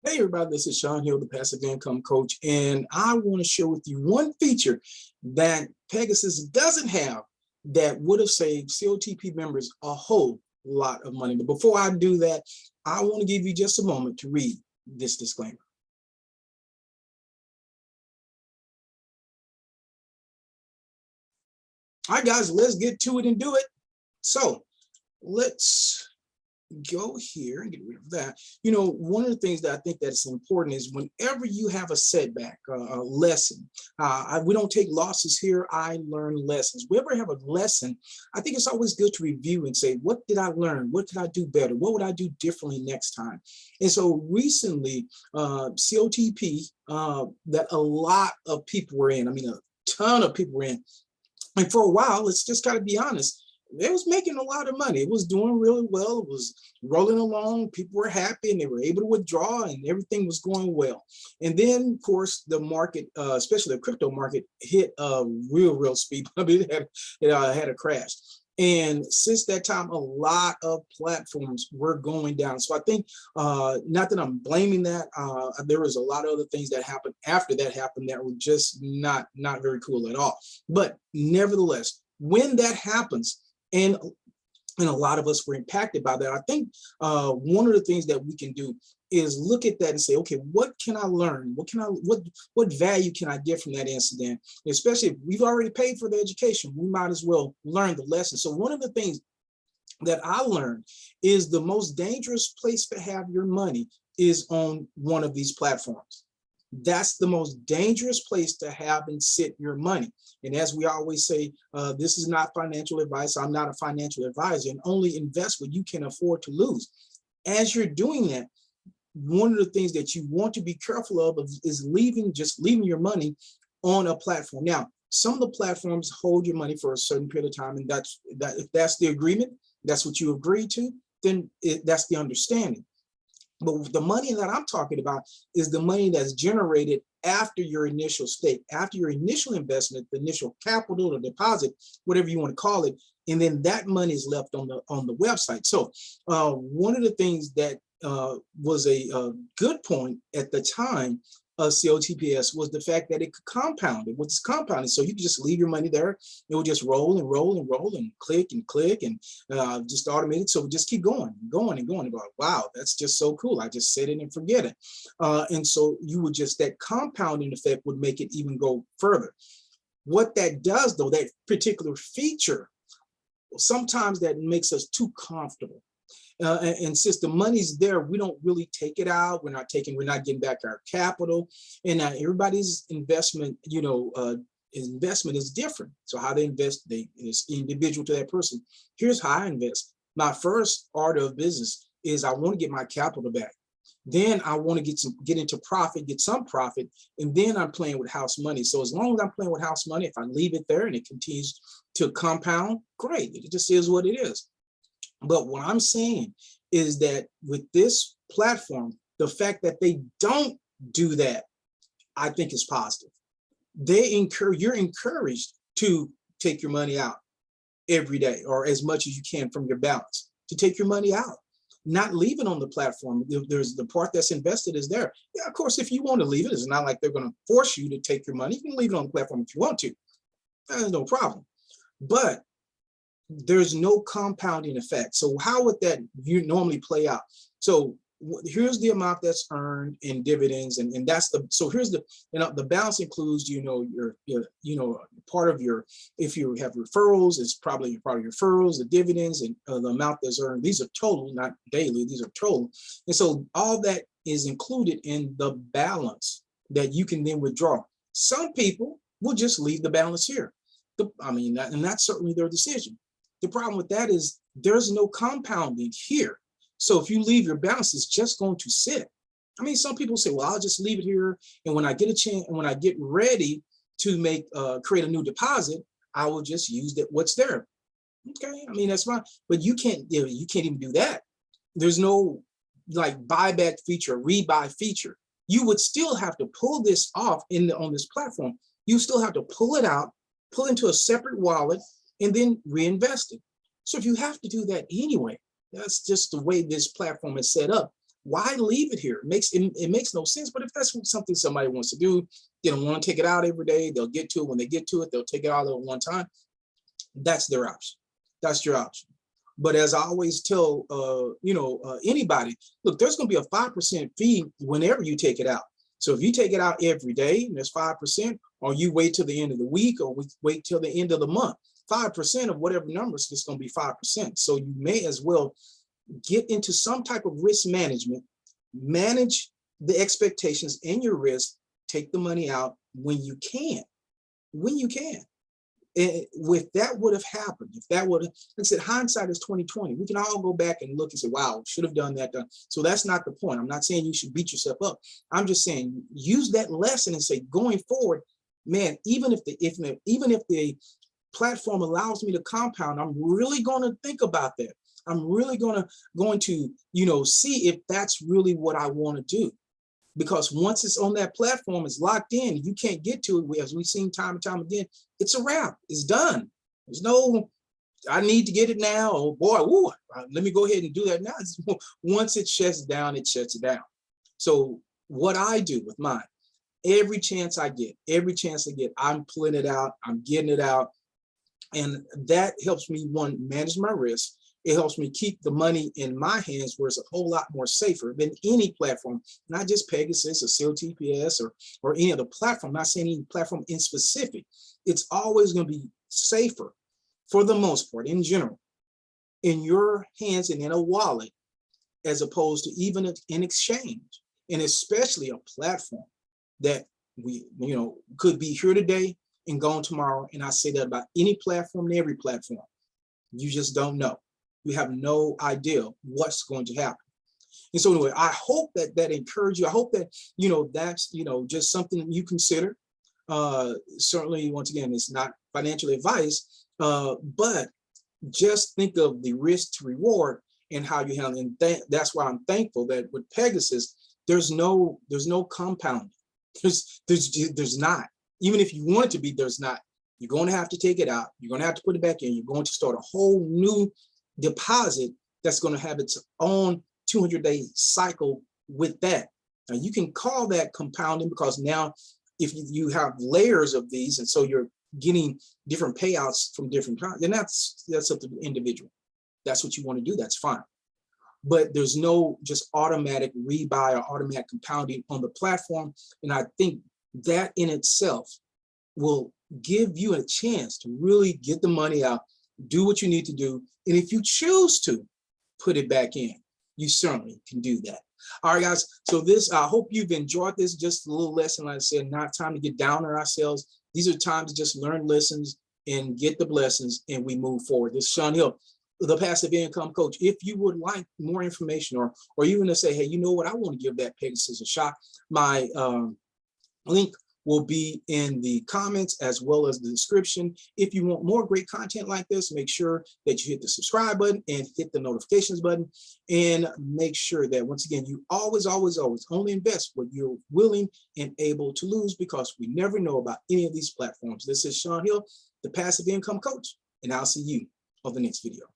Hey everybody, this is Sean Hill, the Passive Income Coach, and I want to share with you one feature that Pegasus doesn't have that would have saved COTP members a whole lot of money. But before I do that, I want to give you just a moment to read this disclaimer. All right, guys, let's get to it and do it. So let's go here and get rid of that. You know, one of the things that I think that's important is whenever you have a setback, a lesson, we don't take losses here. I learn lessons. We ever have a lesson, I think it's always good to review and say, what did I learn? What could I do better? What would I do differently next time? And so recently, COTP, that a lot of people were in, I mean, a ton of people were in. And for a while, let's just got to be honest, it was making a lot of money. It was doing really well. It was rolling along. People were happy and they were able to withdraw and everything was going well. And then, of course, the market, especially the crypto market, hit a real speed. I mean, it had a crash. And since that time, a lot of platforms were going down. So I think, not that I'm blaming that, there was a lot of other things that happened after that happened that were just not very cool at all. But nevertheless, when that happens, and a lot of us were impacted by that, I think one of the things that we can do is look at that and say, okay, what can I learn? What value can I get from that incident? Especially if we've already paid for the education, we might as well learn the lesson. So one of the things that I learned is the most dangerous place to have your money is on one of these platforms. That's the most dangerous place to have and sit your money. And as we always say, this is not financial advice. I'm not a financial advisor, and only invest what you can afford to lose. As you're doing that, one of the things that you want to be careful of is just leaving your money on a platform. Now, some of the platforms hold your money for a certain period of time, and if that's the agreement, that's what you agreed to, then that's the understanding. But the money that I'm talking about is the money that's generated after your initial stake, after your initial investment, the initial capital or deposit, whatever you want to call it, and then that money is left on the website. So one of the things that was a good point at the time of COTPS was the fact that it could compound. It was compounding, so you could just leave your money there. It would just roll and roll and roll and click and just automated. So just keep going and going and going. About, wow, that's just so cool. I just set it and forget it. And so you would just, that compounding effect would make it even go further. What that does, though, that particular feature, sometimes that makes us too comfortable. And since the money's there, we don't really take it out. We're not getting back our capital. And everybody's investment, investment is different. So how they invest, is individual to that person. Here's how I invest. My first order of business is I want to get my capital back. Then I want to get into profit, get some profit, and then I'm playing with house money. So as long as I'm playing with house money, if I leave it there and it continues to compound, great. It just is what it is. But what I'm saying is that with this platform, the fact that they don't do that, I think is positive. You're encouraged to take your money out every day or as much as you can from your balance, to take your money out, not leave it on the platform. There's the part that's invested is there. Yeah, of course, if you want to leave it, it's not like they're going to force you to take your money. You can leave it on the platform if you want to. There's no problem. But there's no compounding effect. So how would that normally play out? So here's the amount that's earned in dividends, and that's so here's the balance includes your part of your, if you have referrals, it's probably part of your referrals, the dividends, and the amount that's earned. These are total, not daily, these are total. And so all that is included in the balance that you can then withdraw. Some people will just leave the balance here. And that's certainly their decision. The problem with that is there's no compounding here. So if you leave your balance, it's just going to sit. I mean, some people say, well, I'll just leave it here. And when I get a chance, and when I get ready to create a new deposit, I will just use what's there. Okay, I mean, that's fine. But you can't even do that. There's no like buyback feature, rebuy feature. You would still have to pull this off on this platform. You still have to pull it out, pull into a separate wallet, and then reinvest it. So if you have to do that anyway, that's just the way this platform is set up. Why leave it here? It makes no sense. But if that's something somebody wants to do, they don't want to take it out every day. They'll get to it. When they get to it, they'll take it out at one time. That's their option. That's your option. But as I always tell, anybody, look, there's going to be a 5% fee whenever you take it out. So if you take it out every day, and there's 5%, or you wait till the end of the week, or wait till the end of the month, 5% of whatever numbers is going to be 5%. So you may as well get into some type of risk management, manage the expectations in your risk, take the money out when you can, And if that would have happened, if that would have, like I said, hindsight is 2020. We can all go back and look and say, wow, should have done that. So that's not the point. I'm not saying you should beat yourself up. I'm just saying use that lesson and say, going forward, man, even if the platform allows me to compound, I'm really going to think about that. I'm really going to see if that's really what I want to do. Because once it's on that platform, it's locked in. You can't get to it. As we've seen time and time again, it's a wrap. It's done. There's no, I need to get it now. Oh boy, ooh, let me go ahead and do that now. Once it shuts down, it shuts it down. So what I do with mine, every chance I get, I'm pulling it out. I'm getting it out. And that helps me, one, manage my risk. It helps me keep the money in my hands, where it's a whole lot more safer than any platform, not just Pegasus or COTPS or any other platform. I'm not saying any platform in specific. It's always going to be safer, for the most part, in general, in your hands and in a wallet, as opposed to even an exchange, and especially a platform that could be here today and gone tomorrow. And I say that about any platform and every platform. You just don't know. You have no idea what's going to happen. And so anyway, I hope that encouraged you. I hope that, that's, just something you consider. Certainly, once again, it's not financial advice, but just think of the risk to reward and how you handle it. And that's why I'm thankful that with Pegasus, there's no compounding. There's not. Even if you want it to be, there's not. You're going to have to take it out. You're going to have to put it back in. You're going to start a whole new deposit that's going to have its own 200-day cycle with that. Now you can call that compounding, because now if you have layers of these, and so you're getting different payouts from different times, then that's up to the individual. That's what you want to do. That's fine. But there's no just automatic rebuy or automatic compounding on the platform. And I think that in itself will give you a chance to really get the money out, do what you need to do. And if you choose to put it back in, you certainly can do that. All right, guys. So I hope you've enjoyed this. Just a little lesson. Like I said, not time to get down on ourselves. These are times to just learn lessons and get the blessings, and we move forward. This is Sean Hill, the Passive Income Coach. If you would like more information, or even to say, hey, you know what, I want to give that Pegasus a shot, my link will be in the comments as well as the description. If you want more great content like this, make sure that you hit the subscribe button and hit the notifications button, and make sure that, once again, you always only invest what you're willing and able to lose, because we never know about any of these platforms. This is Sean Hill, the Passive Income Coach, and I'll see you on the next video.